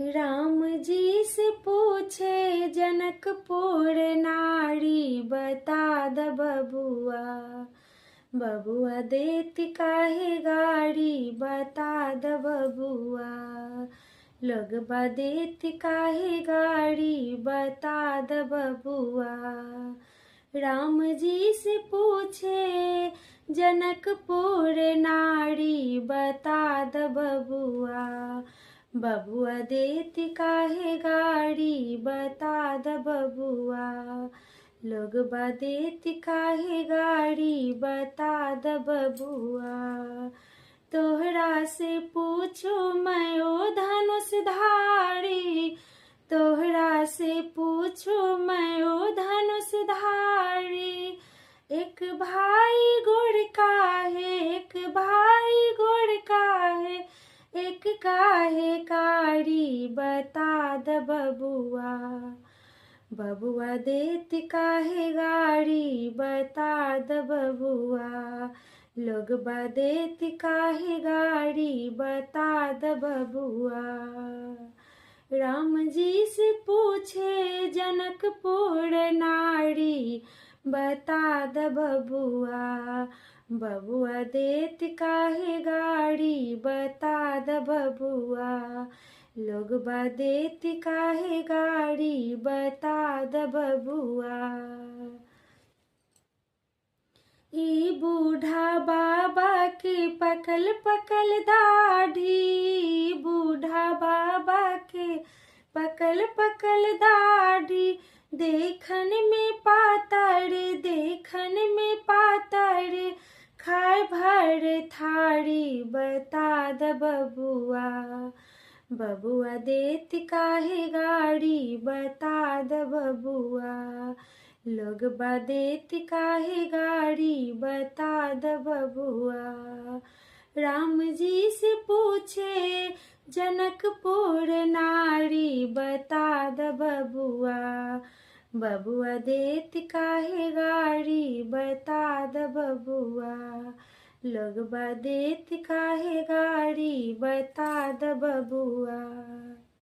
राम जी से पूछे जनकपुर नारी, बता द बबुआ। बबुआ देती काहे गाड़ी, बता द बबुआ। लोगबा देती काहे गाड़ी, बता द बबुआ। राम जी से पूछे जनकपुर नारी, बता द बबुआ। बबुआ देती काहे गाड़ी, बता द बबुआ। लोगबा देती काहे गाड़ी, बता द बबुआ। तोहरा से पूछो मैं ओ धनुषधारी, तोहरा से पूछो मैं ओ धनुषधारी। एक भाई गुड़ काहे, एक भाई गुड़ काहे, एक काहे कारी, बता द बबुआ। बबुआ देती काहे गाड़ी, बता द बबुआ। लोगबा देती काहे गाड़ी, बता द बबुआ। राम जी से पूछे जनकपुर नारी, बता द बबुआ। बबुआ देती काहे गाड़ी, बता द बबुआ। लोगबा देती काहे गाड़ी, बता द बबुआ। ई बूढ़ा बाबा के पकल पकल दाढ़ी, बूढ़ा बाबा के पकल पकल दाढ़ी। देखन में पातर, देखन में पातर, खाए भर थारी, बता द बबुआ। बबुआ देती काहे गाड़ी, बता द बबुआ। लोगबा देती काहे गाड़ी, बता द बबुआ। राम जी से पूछे जनकपुर नारी, बता द बबुआ। बबुआ देती काहे गाड़ी, बता द बबुआ। लोगबा देती काहे गाड़ी, बता द बबुआ।